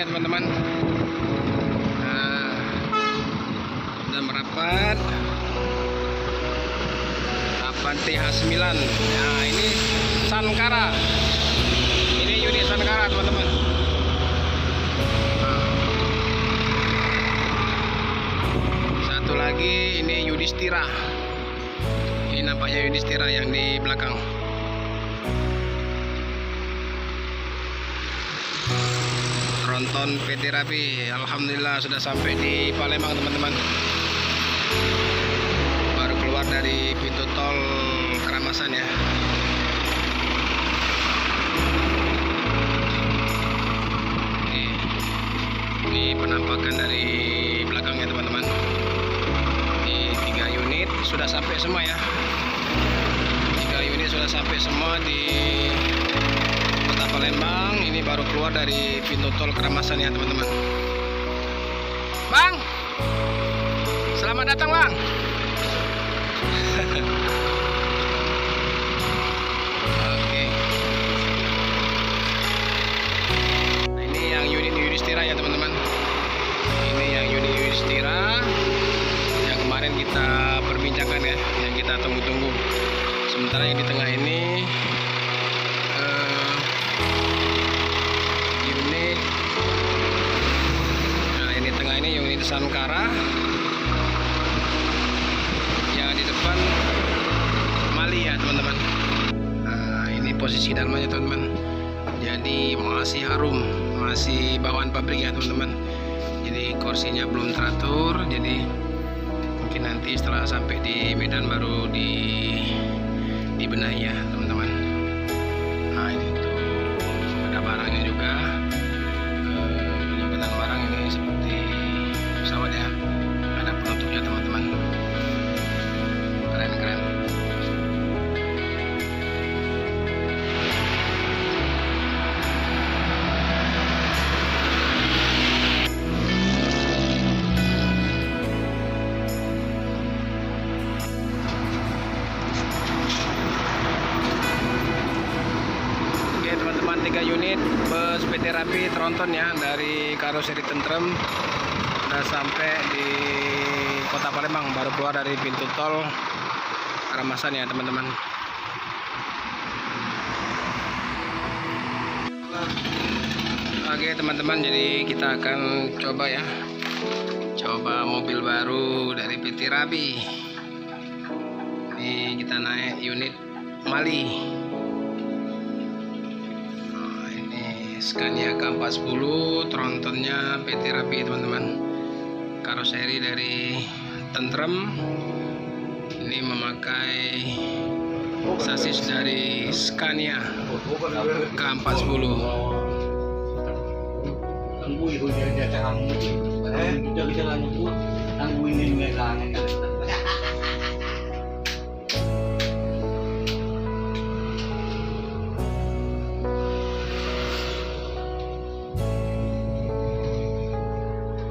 ya teman-teman. Nah, sudah merapat Avanti H9. Nah, ini Sankara. Ini unit Sankara teman-teman. Satu lagi ini Yudhistira. Ini nampaknya Yudhistira yang di belakang. Tronton PT Rapi, alhamdulillah sudah sampai di Palembang teman-teman. Baru keluar dari pintu tol Keramasan ya. Ini penampakan dari belakangnya teman-teman. Di 3 unit sudah sampai semua ya. 3 unit sudah sampai semua di Kota Palembang. Ini baru keluar dari pintu tol Keramasan ya teman-teman. Bang, selamat datang bang. Oke. Nah, ini yang unit Yudhistira ya teman-teman. Ini yang unit Yudhistira yang kemarin kita perbincangkan ya, yang kita tunggu-tunggu. Sementara yang di tengah ini unit Sankara, yang di depan Mali ya teman-teman. Nah, ini posisi dalamnya teman-teman. Jadi masih harum, masih bawaan pabrik ya teman-teman. Jadi kursinya belum teratur. Jadi mungkin nanti setelah sampai di Medan baru dibenahi ya teman-teman. Nah, ini tuh ada barangnya juga. Penyimpanan barang ini seperti pesawat ya, ada penutupnya teman-teman. Keren-keren. Oke teman-teman, 3 unit bus PT Rapi Tronton ya, dari karoseri tentrem sudah sampai di Kota Palembang, baru keluar dari pintu tol Keramasan ya teman-teman. Oke teman-teman, jadi kita akan coba ya, coba mobil baru dari PT Rapi. Ini kita naik unit Mali. Nah, ini Scania K410, Trontonnya PT Rapi teman-teman. Karoseri dari tentrem. Ini memakai sasis dari Scania K410.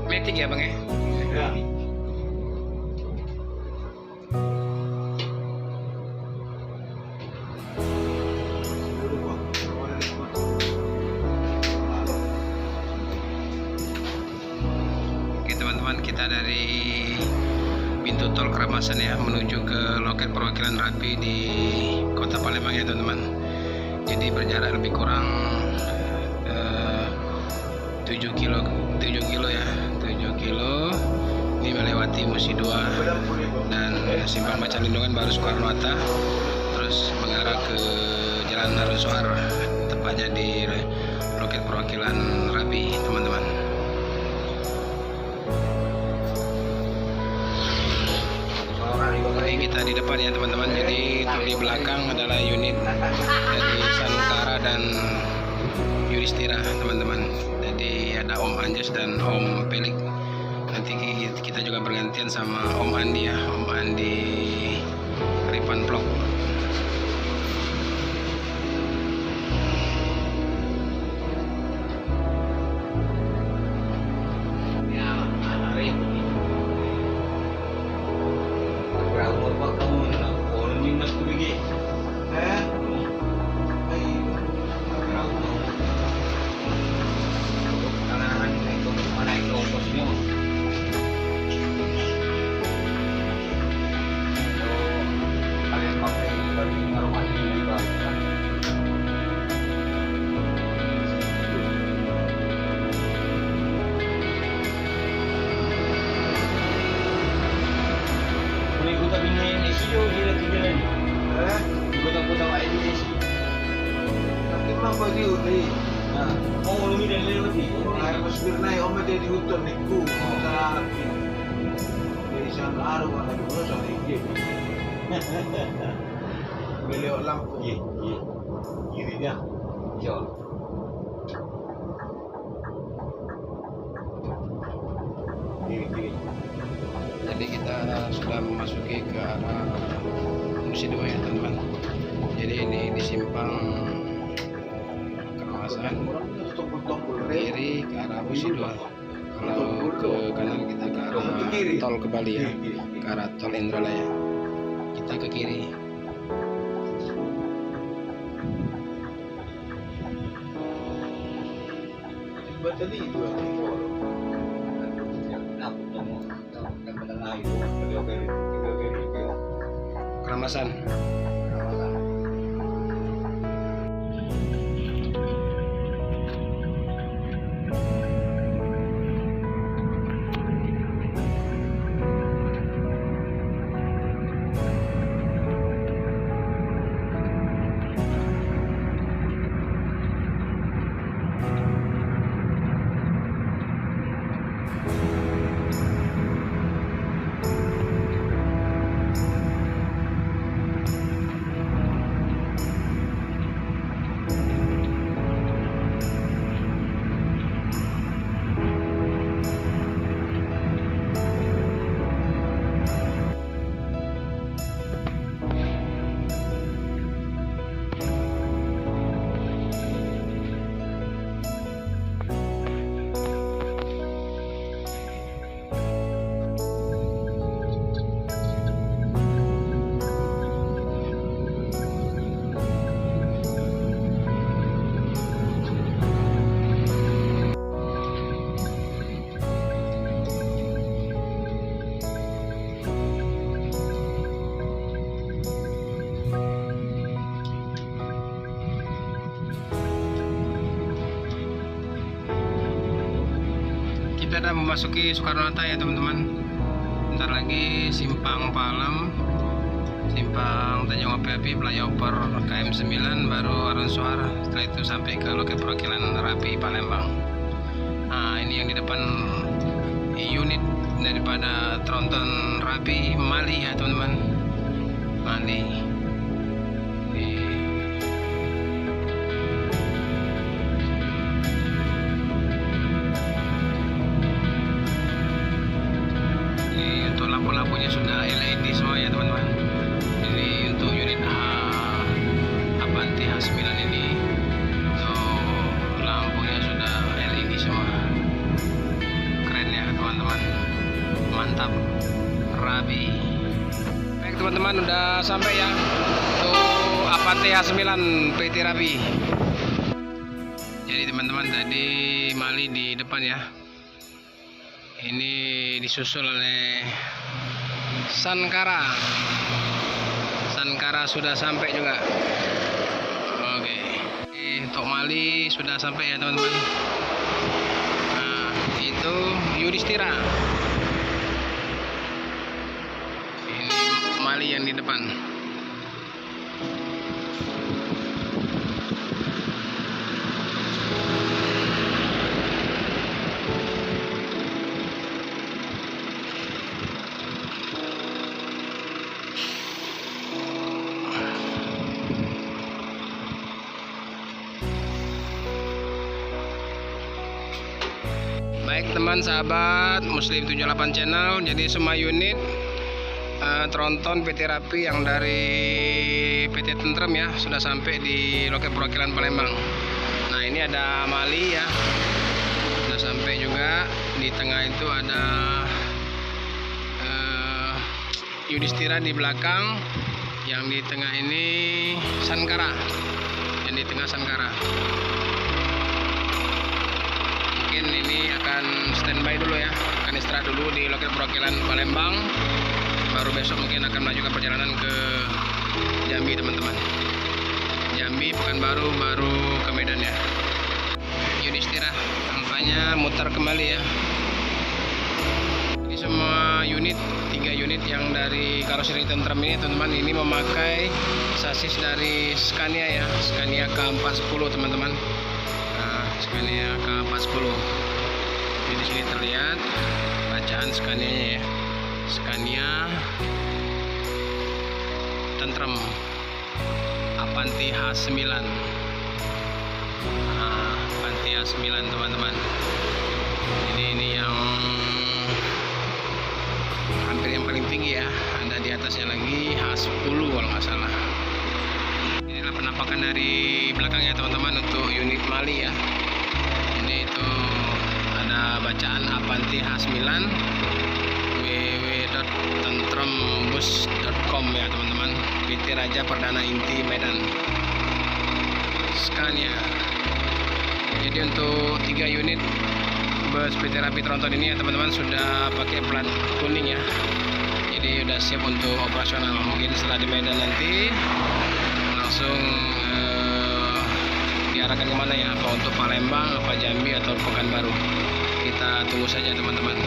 Matic ya bang ya? Ya. Oke teman-teman, kita dari pintu tol Keramasan ya menuju ke loket perwakilan Rapi di Kota Palembang ya teman-teman. Jadi berjarak lebih kurang 7 kilo ya, 7 kilo. Ini melewati Musi 2 dan Simpang Baca Lindungan baru Soekarno-Hatta, terus mengarah ke Jalan Narusoar, tepatnya di loket perwakilan Rapi teman-teman. Ini kita di depan ya teman-teman. Jadi itu di belakang adalah unit dari Sankara dan Yudhistira teman-teman. Jadi ada Om Anjas dan Om Pelik. Nanti kita juga bergantian sama Om Andi ya, Om Andi Ripan Vlog. Indonesia dia tinggal ni. Di kota-kota lain Indonesia. Tapi mah bagi uni. Nah, mau lumi dan lewat ni. Air masbir naik om dia di hutan niku. Salah. Dari sana aru anak dulu sana iki. Beliau lampu. Ye, ye. Ini dia. Yo. Ini. Jadi kita sudah memasuki ke arah Musi 2 ya teman-teman. Jadi ini di simpang Keramasan kiri ke arah Musi 2. Kalau ke kanan kita ke arah tol ke Bali ya, ke arah tol Indralaya. Kita ke kiri. Tadi itu Keramasan. Kita sudah memasuki Soekarno-Hatta ya teman-teman. Bentar lagi simpang Palem, simpang Tanjung Api-Api, flyover KM 9, baru Arun Suhar. Setelah itu sampai ke loket perwakilan Rapi Palembang. Nah ini yang di depan unit daripada tronton Rapi Mali ya teman-teman. Mali. Lampu-lampunya sudah LED semua ya teman-teman. Ini untuk unit Avanti H9 ini, untuk lampunya sudah LED semua. Keren ya teman-teman, mantap. Rabi. Baik teman-teman, udah sampai ya untuk Avanti H9 PT Rabi. Jadi teman-teman, tadi Mali di depan ya. Ini disusul oleh Sankara. Sankara sudah sampai juga. Oke. Untuk Mali sudah sampai ya teman-teman. Nah, itu Yudhistira. Ini Mali yang di depan. Baik teman sahabat Muslim 78 channel, jadi semua unit tronton PT Rapi yang dari PT Tentrem ya sudah sampai di loket perwakilan Palembang. Nah ini ada Mali ya, sudah sampai juga. Di tengah itu ada Yudhistira di belakang, yang di tengah ini Sankara, yang di tengah Sankara. Mungkin ini akan standby dulu ya, akan istirahat dulu di loket perwakilan Palembang, baru besok mungkin akan melanjutkan perjalanan ke Jambi teman-teman. Jambi, Pekanbaru, baru ke Medan ya. Yudhistira tampaknya mutar kembali ya. Ini semua unit 3 unit yang dari karoseri Tentrem ini teman-teman, ini memakai sasis dari Scania ya, Scania K410 teman-teman. Nah, Scania K410. Jadi di sini terlihat bacaan Scania-nya ya. Scania Tentrem Avanti H9. Nah, Avanti H9 teman-teman. Ini yang hampir yang paling tinggi ya. Ada di atasnya lagi H10 kalau nggak salah. Inilah penampakan dari belakangnya teman-teman untuk unit Mali ya. Ini itu ada bacaan Avanti H9 www.tentrembus.com ya teman-teman. PT Raja Perdana Inti Medan Scania. Jadi untuk 3 unit bus PT Rapid Tronton ini ya teman-teman sudah pakai plat kuning ya. Jadi udah siap untuk operasional. Mungkin setelah di Medan nanti langsung diarahkan kemana ya, apa untuk Palembang, apa Jambi atau Pekanbaru. Kita tunggu saja teman-teman.